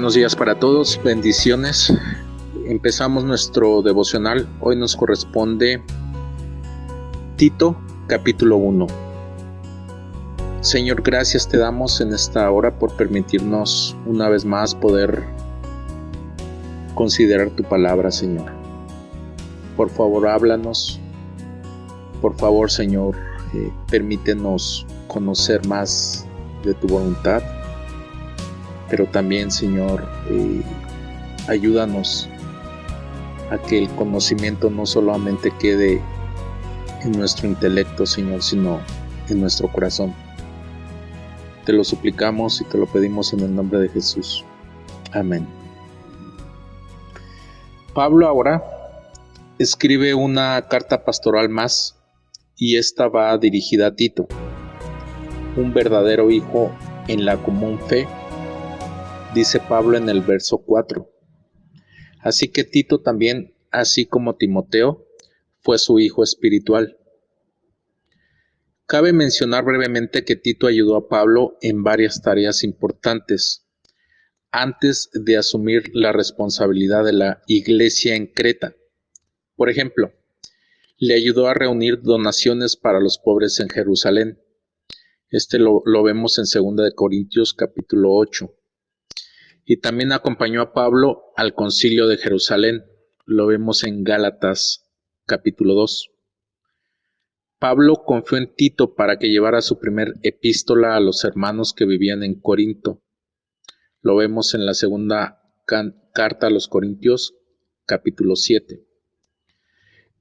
Buenos días para todos, bendiciones. Empezamos nuestro devocional. Hoy nos corresponde Tito, capítulo 1. Señor, gracias te damos en esta hora por permitirnos una vez más poder considerar tu palabra, Señor. Por favor, háblanos. Por favor, Señor, permítenos conocer más de tu voluntad. Pero también, Señor, ayúdanos a que el conocimiento no solamente quede en nuestro intelecto, Señor, sino en nuestro corazón. Te lo suplicamos y te lo pedimos en el nombre de Jesús. Amén. Pablo ahora escribe una carta pastoral más, y esta va dirigida a Tito, un verdadero hijo en la común fe. Dice Pablo en el verso 4. Así que Tito también, así como Timoteo, fue su hijo espiritual. Cabe mencionar brevemente que Tito ayudó a Pablo en varias tareas importantes antes de asumir la responsabilidad de la iglesia en Creta. Por ejemplo, le ayudó a reunir donaciones para los pobres en Jerusalén. Lo vemos en 2 Corintios capítulo 8. Y también acompañó a Pablo al concilio de Jerusalén. Lo vemos en Gálatas capítulo 2. Pablo confió en Tito para que llevara su primer epístola a los hermanos que vivían en Corinto. Lo vemos en la segunda carta a los Corintios capítulo 7.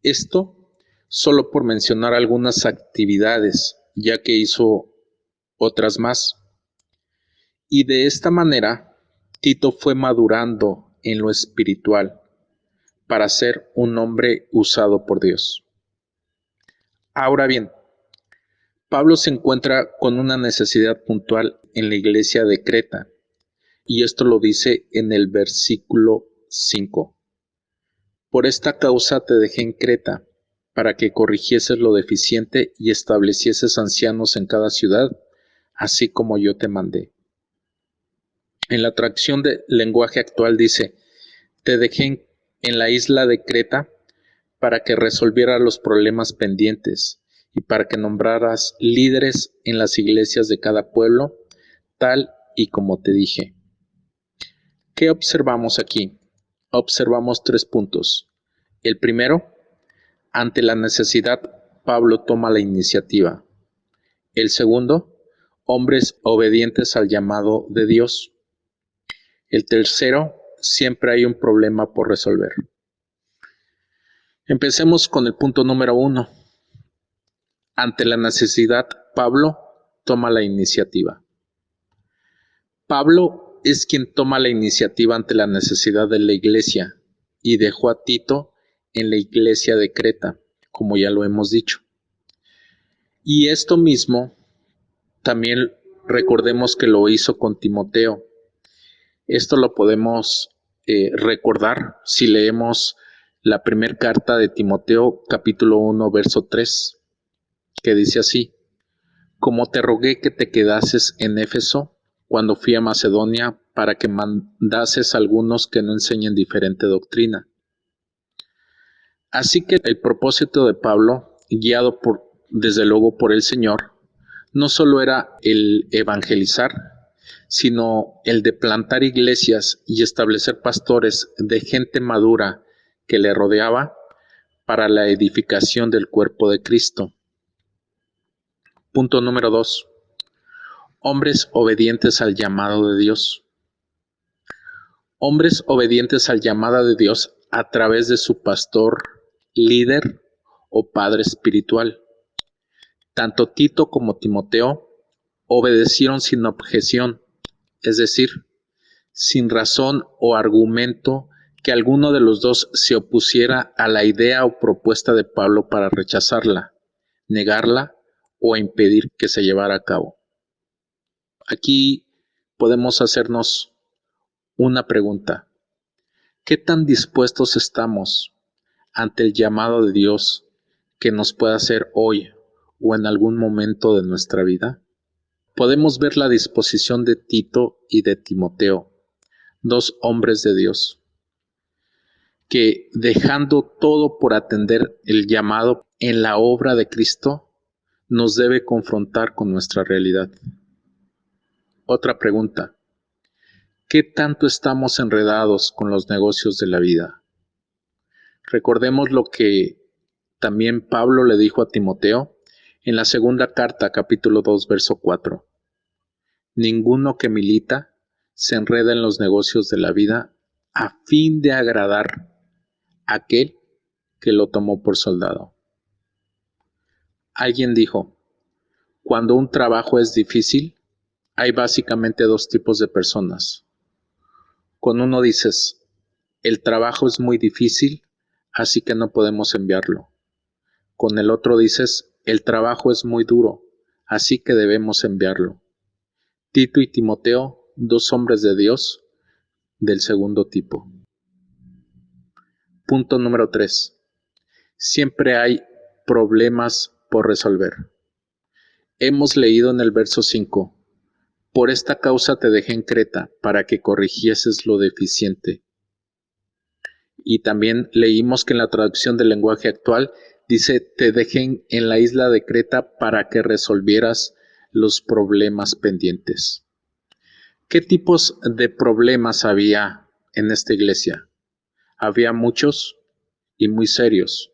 Esto solo por mencionar algunas actividades, ya que hizo otras más. Y de esta manera Tito fue madurando en lo espiritual para ser un hombre usado por Dios. Ahora bien, Pablo se encuentra con una necesidad puntual en la iglesia de Creta, y esto lo dice en el versículo 5. Por esta causa te dejé en Creta, para que corrigieses lo deficiente y establecieses ancianos en cada ciudad, así como yo te mandé. En la traducción del lenguaje actual dice, te dejé en la isla de Creta para que resolvieras los problemas pendientes y para que nombraras líderes en las iglesias de cada pueblo, tal y como te dije. ¿Qué observamos aquí? Observamos 3 puntos. El primero, ante la necesidad, Pablo toma la iniciativa. El segundo, hombres obedientes al llamado de Dios. El tercero, siempre hay un problema por resolver. Empecemos con el punto número 1. Ante la necesidad, Pablo toma la iniciativa. Pablo es quien toma la iniciativa ante la necesidad de la iglesia y dejó a Tito en la iglesia de Creta, como ya lo hemos dicho. Y esto mismo también recordemos que lo hizo con Timoteo. Esto lo podemos recordar si leemos la primera carta de Timoteo, capítulo 1, verso 3, que dice así: como te rogué que te quedases en Éfeso cuando fui a Macedonia para que mandases a algunos que no enseñen diferente doctrina. Así que el propósito de Pablo, guiado desde luego por el Señor, no solo era el evangelizar, sino el de plantar iglesias y establecer pastores de gente madura que le rodeaba para la edificación del cuerpo de Cristo. Punto número 2. Hombres obedientes al llamado de Dios. Hombres obedientes al llamado de Dios a través de su pastor, líder o padre espiritual. Tanto Tito como Timoteo obedecieron sin objeción, es decir, sin razón o argumento que alguno de los dos se opusiera a la idea o propuesta de Pablo para rechazarla, negarla o impedir que se llevara a cabo. Aquí podemos hacernos una pregunta. ¿Qué tan dispuestos estamos ante el llamado de Dios que nos pueda hacer hoy o en algún momento de nuestra vida? Podemos ver la disposición de Tito y de Timoteo dos hombres de Dios, que dejando todo por atender el llamado en la obra de Cristo, nos debe confrontar con nuestra realidad. Otra pregunta: ¿qué tanto estamos enredados con los negocios de la vida? Recordemos lo que también Pablo le dijo a Timoteo en la segunda carta, capítulo 2, verso 4. Ninguno que milita se enreda en los negocios de la vida a fin de agradar a aquel que lo tomó por soldado. Alguien dijo: cuando un trabajo es difícil, hay básicamente dos tipos de personas. Con uno dices: el trabajo es muy difícil, así que no podemos enviarlo. Con el otro dices: el trabajo es muy duro, así que debemos enviarlo. Tito y Timoteo, dos hombres de Dios del segundo tipo. Punto número 3. Siempre hay problemas por resolver. Hemos leído en el verso 5: por esta causa te dejé en Creta, para que corrigieses lo deficiente. Y también leímos que en la traducción del lenguaje actual dice: te dejé en la isla de Creta para que resolvieras los problemas pendientes. ¿Qué tipos de problemas había en esta iglesia? Había muchos y muy serios.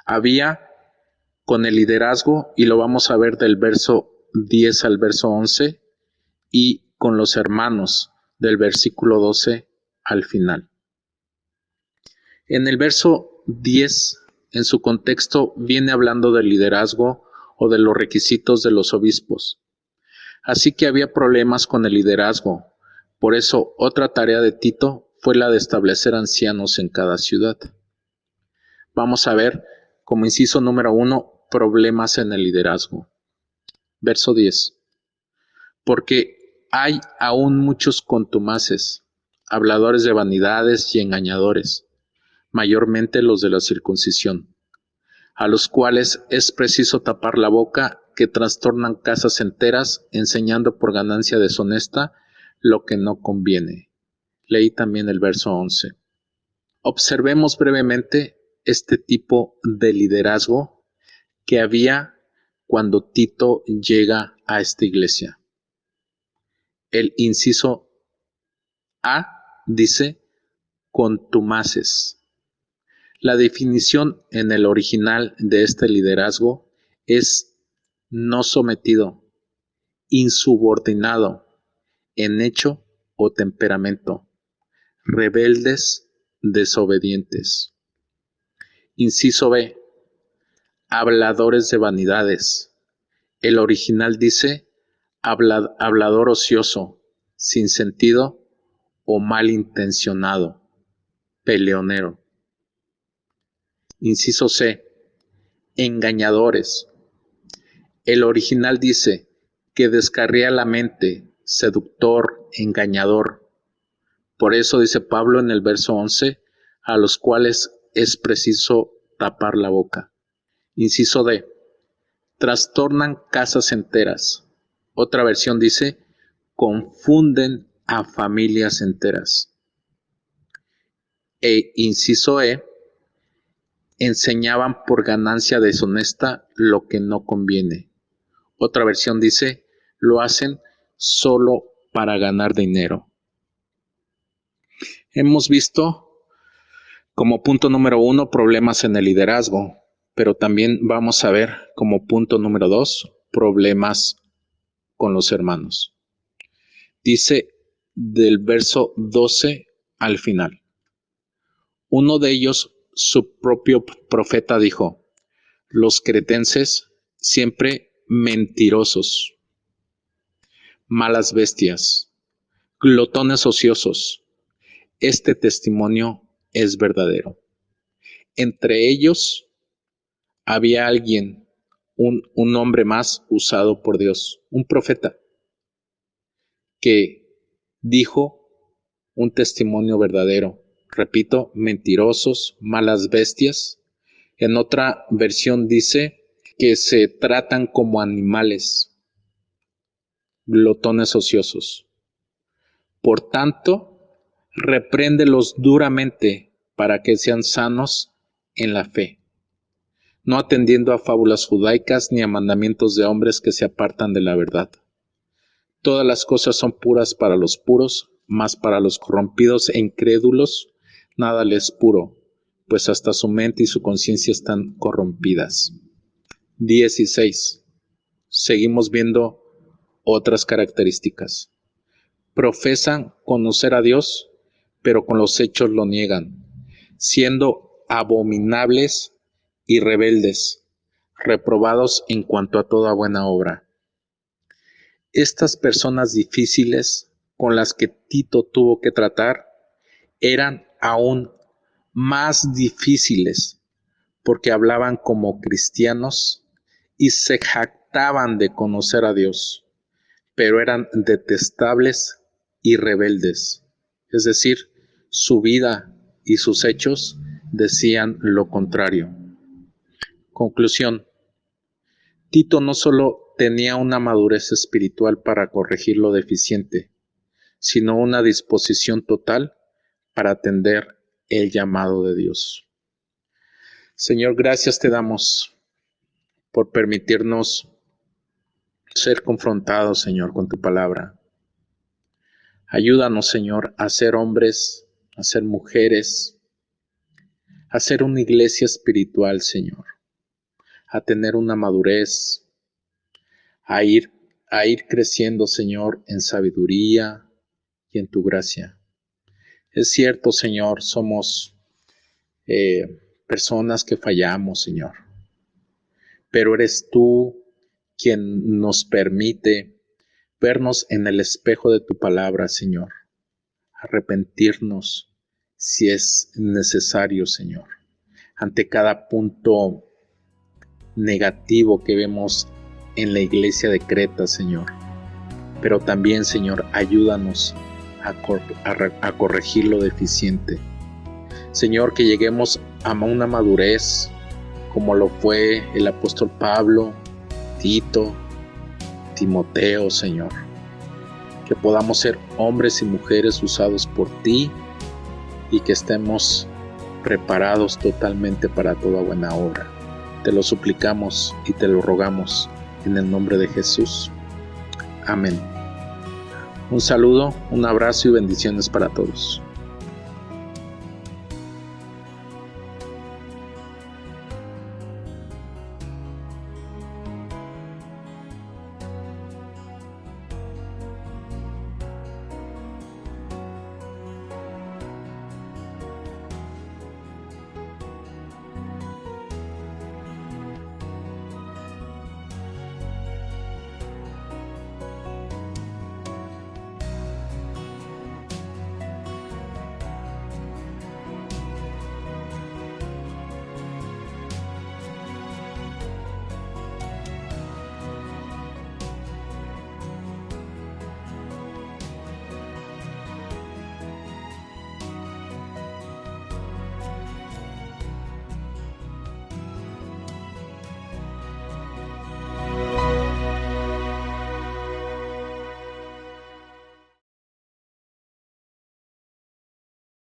Había con el liderazgo, y lo vamos a ver del verso 10 al verso 11, y con los hermanos del versículo 12 al final. En el verso 10, en su contexto, viene hablando del liderazgo o de los requisitos de los obispos. Así que había problemas con el liderazgo. Por eso, otra tarea de Tito fue la de establecer ancianos en cada ciudad. Vamos a ver, como inciso número 1, problemas en el liderazgo. Verso 10. Porque hay aún muchos contumaces, habladores de vanidades y engañadores, mayormente los de la circuncisión, a los cuales es preciso tapar la boca, que trastornan casas enteras, enseñando por ganancia deshonesta lo que no conviene. Leí también el verso 11. Observemos brevemente este tipo de liderazgo que había cuando Tito llega a esta iglesia. El inciso A dice contumaces. La definición en el original de este liderazgo es no sometido, insubordinado en hecho o temperamento, rebeldes, desobedientes. Inciso B, habladores de vanidades. El original dice hablador ocioso, sin sentido o malintencionado, peleonero. Inciso C, engañadores. El original dice que descarría la mente, seductor, engañador. Por eso dice Pablo en el verso 11, a los cuales es preciso tapar la boca. Inciso D, trastornan casas enteras. Otra versión dice, confunden a familias enteras. E inciso E, enseñaban por ganancia deshonesta lo que no conviene. Otra versión dice, lo hacen solo para ganar dinero. Hemos visto como punto número 1 problemas en el liderazgo, pero también vamos a ver como punto número 2 problemas con los hermanos. Dice del verso 12 al final. Uno de ellos, su propio profeta, dijo: los cretenses siempre mentirosos, malas bestias, glotones ociosos. Este testimonio es verdadero. Entre ellos había alguien, un hombre más usado por Dios, un profeta, que dijo un testimonio verdadero. Repito, mentirosos, malas bestias. En otra versión dice que se tratan como animales, glotones ociosos. Por tanto, repréndelos duramente para que sean sanos en la fe, no atendiendo a fábulas judaicas ni a mandamientos de hombres que se apartan de la verdad. Todas las cosas son puras para los puros, mas para los corrompidos e incrédulos nada les es puro, pues hasta su mente y su conciencia están corrompidas. 16. Seguimos viendo otras características. Profesan conocer a Dios, pero con los hechos lo niegan, siendo abominables y rebeldes, reprobados en cuanto a toda buena obra. Estas personas difíciles con las que Tito tuvo que tratar eran aún más difíciles porque hablaban como cristianos y se jactaban de conocer a Dios, pero eran detestables y rebeldes, es decir, su vida y sus hechos decían lo contrario. Conclusión: Tito no solo tenía una madurez espiritual para corregir lo deficiente, sino una disposición total para atender el llamado de Dios. Señor, gracias te damos por permitirnos ser confrontados, Señor, con tu palabra. Ayúdanos, Señor, a ser hombres, a ser mujeres, a ser una iglesia espiritual, Señor, a tener una madurez, a ir creciendo, Señor, en sabiduría y en tu gracia. Es cierto, Señor, somos personas que fallamos, Señor, pero eres tú quien nos permite vernos en el espejo de tu palabra, Señor, arrepentirnos si es necesario, Señor, ante cada punto negativo que vemos en la iglesia de Creta, Señor. Pero también, Señor, ayúdanos a corregir lo deficiente. Señor, que lleguemos a una madurez como lo fue el apóstol Pablo, Tito, Timoteo, Señor. Que podamos ser hombres y mujeres usados por ti y que estemos preparados totalmente para toda buena obra. Te lo suplicamos y te lo rogamos en el nombre de Jesús. Amén. Un saludo, un abrazo y bendiciones para todos.